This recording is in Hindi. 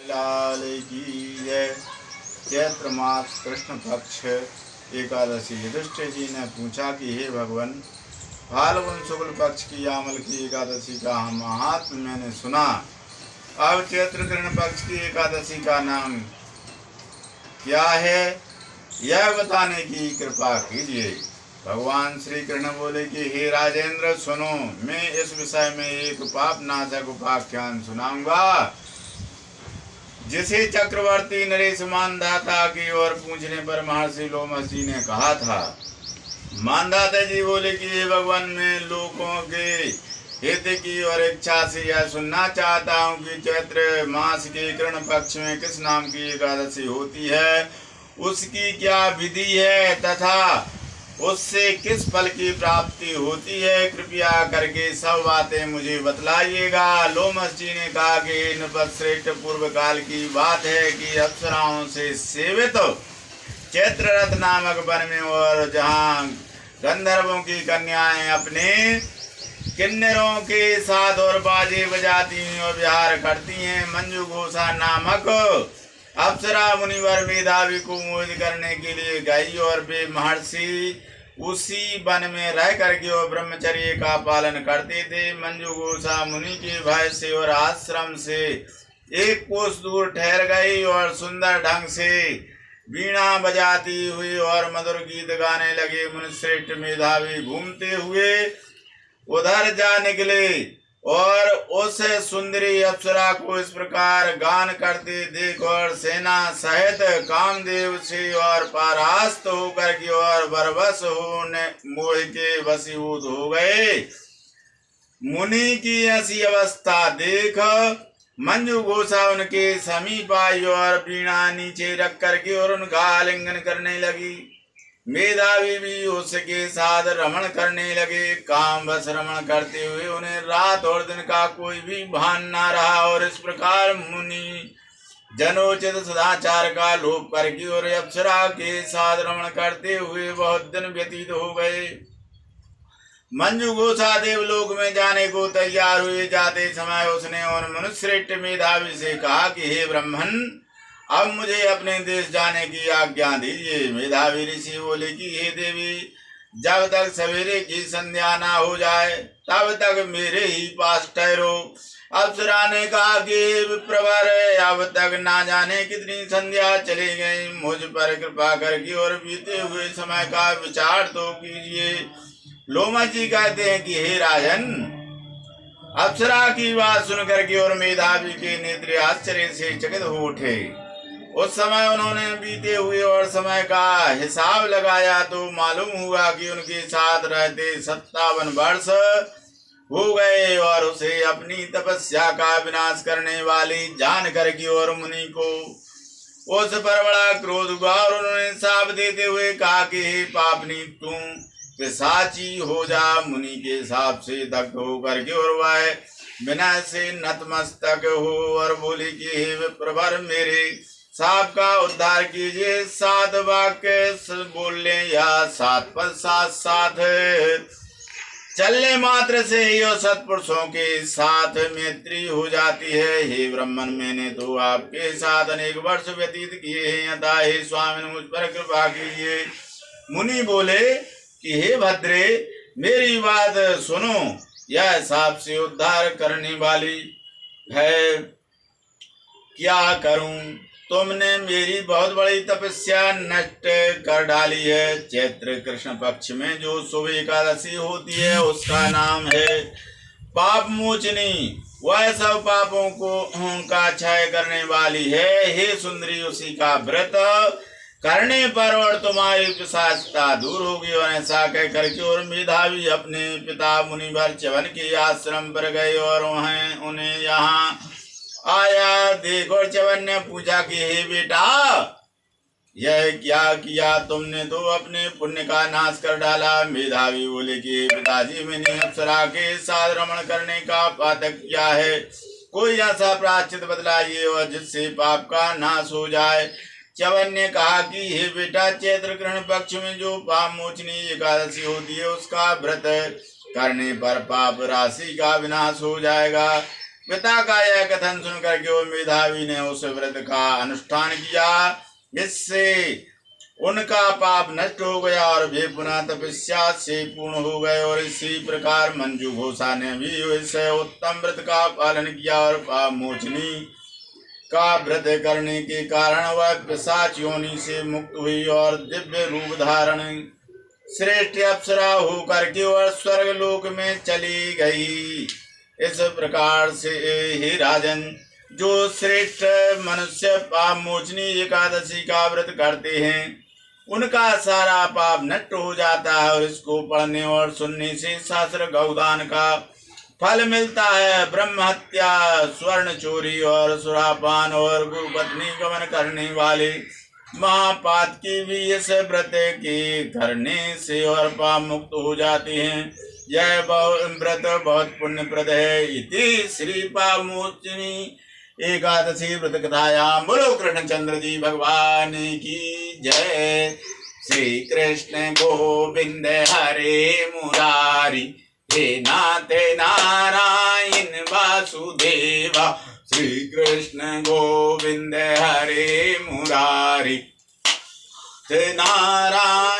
लाल की जय। चैत्र मास कृष्ण पक्ष एकादशी। युधिष्ठिर जी ने पूछा कि हे भगवान, फाल्गुन शुक्ल पक्ष की यामल की एकादशी का महात्म्य मैंने सुना। अब चैत्र कृष्ण पक्ष की एकादशी का नाम क्या है, यह बताने की कृपा कीजिए। भगवान श्री कृष्ण बोले कि हे राजेंद्र सुनो, मैं इस विषय में एक पाप नाशक उपाख्यान सुनाऊंगा, जिसे चक्रवर्ती नरेश मानदाता की ओर पूछने पर महर्षि लोमस जी ने कहा था। मानदाता जी बोले कि हे भगवान, मैं लोगों के हित की और इच्छा से यह सुनना चाहता हूँ कि चैत्र मास के कृष्ण पक्ष में किस नाम की एकादशी होती है, उसकी क्या विधि है तथा उससे किस फल की प्राप्ति होती है। कृपया करके सब बातें मुझे बतलाइएगा। लोमस जी ने कहा कि नृपश्रेष्ठ, पूर्व काल की बात है कि अप्सराओं से सेवित चैत्ररथ नामक वन में और जहाँ गंधर्वों की कन्याएं अपने किन्नरों के साथ और बाजे बजाती और विहार करती हैं, मंजू घोषा नामक अप्सरा मुनिवर मेधावी को मोहित करने के लिए गई और वे महर्षि उसी वन में रह करके और ब्रह्मचर्य का पालन करते थे। मंजू घोषा मुनि के भय से और आश्रम से एक कोस दूर ठहर गई और सुंदर ढंग से वीणा बजाती हुई और मधुर गीत गाने लगे। मुनिश्रेष्ठ मेधावी घूमते हुए उधर जा निकले और उस सुंदरी अप्सरा को इस प्रकार गान करते देख और सेना सहित कामदेव से और परास्त होकर की और बरबस होने मोह के वशीभूत हो गए। मुनि की ऐसी अवस्था देख मंजू घोषा उनके समीप आई और वीणा नीचे रख करके और उनका आलिंगन करने लगी। मेधावी भी उसके साथ रमण करने लगे। काम बस रमण करते हुए उन्हें रात और दिन का कोई भी भान न रहा और इस प्रकार मुनि जनोचित सदाचार का लोप करके और अप्सरा के साथ रमण करते हुए बहुत दिन व्यतीत हो गए। मंजू घोषा देवलोक में जाने को तैयार हुए। जाते समय उसने उन मनुष्यश्रेष्ठ मेधावी से कहा कि हे ब्राह्मण, अब मुझे अपने देश जाने की आज्ञा दीजिए। मेधावी ऋषि बोले कि हे देवी, जब तक सवेरे की संध्या ना हो जाए तब तक मेरे ही पास ठहरो। अप्सरा ने कहा कि विप्रवर, अब तक ना जाने कितनी संध्या चली गई, मुझ पर कृपा करके और बीते हुए समय का विचार तो कीजिए। लोमस जी कहते हैं कि हे राजन, अप्सरा की बात सुनकर के और मेधावी के नेत्र आश्चर्य से चकित हो उठे। उस समय उन्होंने बीते हुए और समय का हिसाब लगाया तो मालूम हुआ कि उनके साथ रहते 57 वर्ष हो गए और उसे अपनी तपस्या का विनाश करने वाली जान करके और मुनि को उस पर बड़ा क्रोध हुआ और उन्होंने शाप देते हुए कहा कि हे पापनी, तू पिशाची हो जा। मुनि के शाप से दग्ध होकर के और वह विनय से नतमस्तक हो और बोली कि हे विप्रवर, मेरे साप का उद्धार कीजिए। 7 वाक्य बोल ले या 7 पद साथ साथ चलने मात्र से ही और सत्पुरुषों के साथ मैत्री हो जाती है। हे ब्राह्मण, मैंने तो आपके साथ अनेक वर्ष व्यतीत किए हैं, अतः हे स्वामी मुझ पर कृपा कीजिए। मुनि बोले कि हे भद्रे, मेरी बात सुनो, यह साप से उद्धार करने वाली है, क्या करूं? तुमने मेरी बहुत बड़ी तपस्या नष्ट कर डाली है। चैत्र कृष्ण पक्ष में जो शुभ एकादशी होती है उसका नाम है पाप मोचनी। वह सब पापों को का क्षय करने वाली है। हे सुंदरी, उसी का व्रत करने पर और तुम्हारी पिशाचता दूर होगी। और ऐसा कह करके और मेधावी अपने पिता मुनिवर च्यवन के आश्रम पर गए और उन्हें यहाँ आया देख और च्यवन ने पूछा कि हे बेटा, यह क्या किया तुमने? तो अपने पुण्य का नाश कर डाला। मेधावी बोले कि पिताजी, मैंने अप्सरा के साथ रमण करने का पातक किया है, कोई ऐसा प्रायश्चित बतलाइए और जिससे पाप का नाश हो जाए। च्यवन ने कहा कि हे बेटा, चैत्र कृष्ण पक्ष में जो पाप मोचनी एकादशी होती है उसका व्रत करने पर पाप राशि का विनाश हो जाएगा। पिता का यह कथन सुनकर के वो मेधावी ने उस व्रत का अनुष्ठान किया, इससे उनका पाप नष्ट हो गया और वे पुनः तपस्या से पूर्ण हो गए। और इसी प्रकार मंजू घोषा ने भी इस उत्तम व्रत का पालन किया और पाप मोचनी का व्रत करने के कारण वह पिशाच योनि से मुक्त हुई और दिव्य रूप धारण श्रेष्ठ अप्सरा होकर के वह स्वर्ग लोक में चली गई। इस प्रकार से हे राजन, जो श्रेष्ठ मनुष्य पाप मोचनी एकादशी का व्रत करते हैं उनका सारा पाप नष्ट हो जाता है और इसको पढ़ने और सुनने से शास्त्र गौदान का फल मिलता है। ब्रह्म हत्या, स्वर्ण चोरी और सुरापान और गुरुपत्नी गमन करने वाले महापात की भी इस व्रत के करने से और पाप मुक्त हो जाते हैं। यह व्रत बहुत पुण्यप्रद है। इति श्री पाप मोचनी एकादशी व्रत कथायाम। बोलो कृष्णचंद्र जी भगवान की जय। श्री कृष्ण गोविंद हरे मुरारी, हे नाथ नारायण वासुदेवा। श्री कृष्ण गोविंद हरे मुरारी, हे नारायण